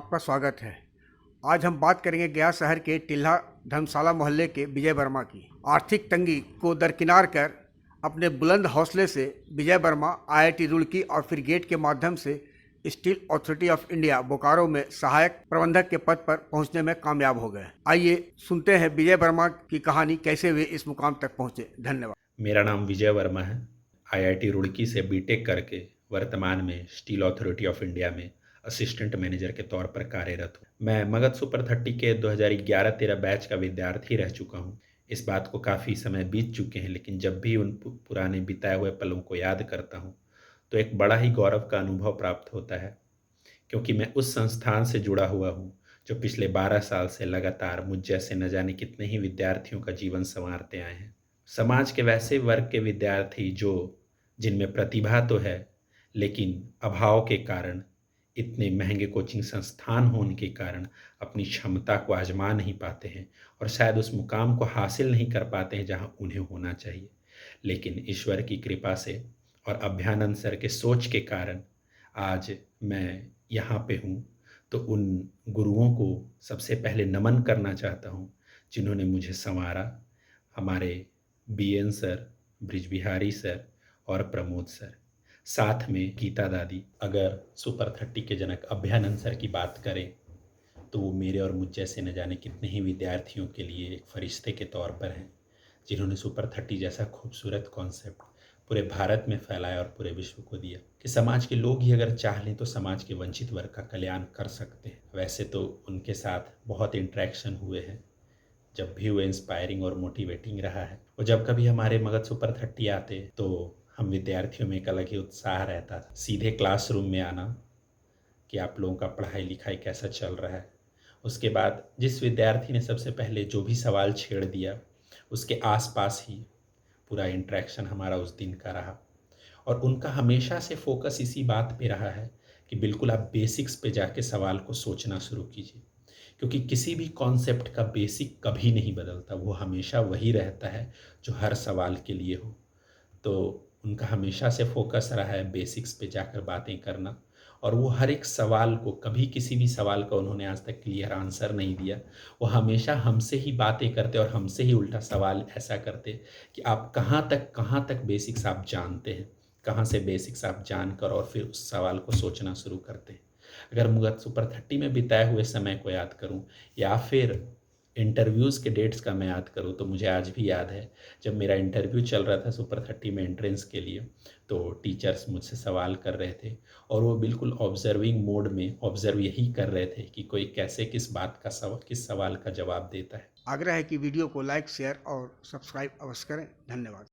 आपका स्वागत है। आज हम बात करेंगे गया शहर के टिल्हा धर्मशाला मोहल्ले के विजय वर्मा की। आर्थिक तंगी को दरकिनार कर अपने बुलंद हौसले से विजय वर्मा आईआईटी रुड़की और फिर गेट के माध्यम से steel authority of India Bokaro में सहायक प्रबंधक के पद पर पहुंचने में कामयाब हो गए। आइए सुनते हैं विजय वर्मा की कहानी, कैसे वे इस मुकाम तक पहुंचे। धन्यवाद। मेरा नाम विजय वर्मा है। आईआईटी रुड़की से बीटेक करके वर्तमान में स्टील अथॉरिटी ऑफ इंडिया में असिस्टेंट मैनेजर के तौर पर कार्यरत हूँ। मैं मगध सुपर 30 के 2011-13 बैच का विद्यार्थी रह चुका हूँ। इस बात को काफ़ी समय बीत चुके हैं, लेकिन जब भी उन पुराने बिताए हुए पलों को याद करता हूँ तो एक बड़ा ही गौरव का अनुभव प्राप्त होता है, क्योंकि मैं उस संस्थान से जुड़ा हुआ हूँ जो पिछले 12 साल से लगातार मुझ जैसे न जाने कितने ही विद्यार्थियों का जीवन संवारते आए हैं। समाज के वैसे वर्ग के विद्यार्थी जो जिनमें प्रतिभा तो है, लेकिन अभाव के कारण, इतने महंगे कोचिंग संस्थान होने के कारण अपनी क्षमता को आजमा नहीं पाते हैं और शायद उस मुकाम को हासिल नहीं कर पाते हैं जहां उन्हें होना चाहिए। लेकिन ईश्वर की कृपा से और अभ्यानंद सर के सोच के कारण आज मैं यहाँ पे हूँ। तो उन गुरुओं को सबसे पहले नमन करना चाहता हूँ जिन्होंने मुझे संवारा। हमारे बीएन सर, ब्रिजबिहारी सर और प्रमोद सर, साथ में गीता दादी। अगर सुपर 30 के जनक अभ्यानंद सर की बात करें तो वो मेरे और मुझ जैसे न जाने कितने ही विद्यार्थियों के लिए एक फरिश्ते के तौर पर हैं, जिन्होंने सुपर 30 जैसा खूबसूरत कॉन्सेप्ट पूरे भारत में फैलाया और पूरे विश्व को दिया कि समाज के लोग ही अगर चाह लें तो समाज के वंचित वर्ग का कल्याण कर सकते हैं। वैसे तो उनके साथ बहुत इंटरेक्शन हुए हैं, जब भी वो इंस्पायरिंग और मोटिवेटिंग रहा है। और जब कभी हमारे मगध सुपर 30 आते तो हम विद्यार्थियों में एक अलग ही उत्साह रहता था। सीधे क्लासरूम में आना कि आप लोगों का पढ़ाई लिखाई कैसा चल रहा है। उसके बाद जिस विद्यार्थी ने सबसे पहले जो भी सवाल छेड़ दिया, उसके आसपास ही पूरा इंटरेक्शन हमारा उस दिन का रहा। और उनका हमेशा से फोकस इसी बात पे रहा है कि बिल्कुल आप बेसिक्स पे जाके सवाल को सोचना शुरू कीजिए, क्योंकि किसी भी कॉन्सेप्ट का बेसिक कभी नहीं बदलता, वो हमेशा वही रहता है जो हर सवाल के लिए हो। तो उनका हमेशा से फोकस रहा है बेसिक्स पे जाकर बातें करना, और वो हर एक सवाल को, कभी किसी भी सवाल का उन्होंने आज तक क्लियर आंसर नहीं दिया। वो हमेशा हमसे ही बातें करते और हमसे ही उल्टा सवाल ऐसा करते कि आप कहाँ तक बेसिक्स आप जानते हैं, कहाँ से बेसिक्स आप जानकर और फिर उस सवाल को सोचना शुरू करते हैं। अगर मगध सुपर 30 में बिताए हुए समय को याद करूं या फिर इंटरव्यूज़ के डेट्स का मैं याद करूं, तो मुझे आज भी याद है जब मेरा इंटरव्यू चल रहा था सुपर 30 में एंट्रेंस के लिए, तो टीचर्स मुझसे सवाल कर रहे थे और वो बिल्कुल ऑब्जर्विंग मोड में ऑब्जर्व यही कर रहे थे कि कोई कैसे किस सवाल का जवाब देता है। आग्रह है कि वीडियो को लाइक, शेयर और सब्सक्राइब अवश्य करें। धन्यवाद।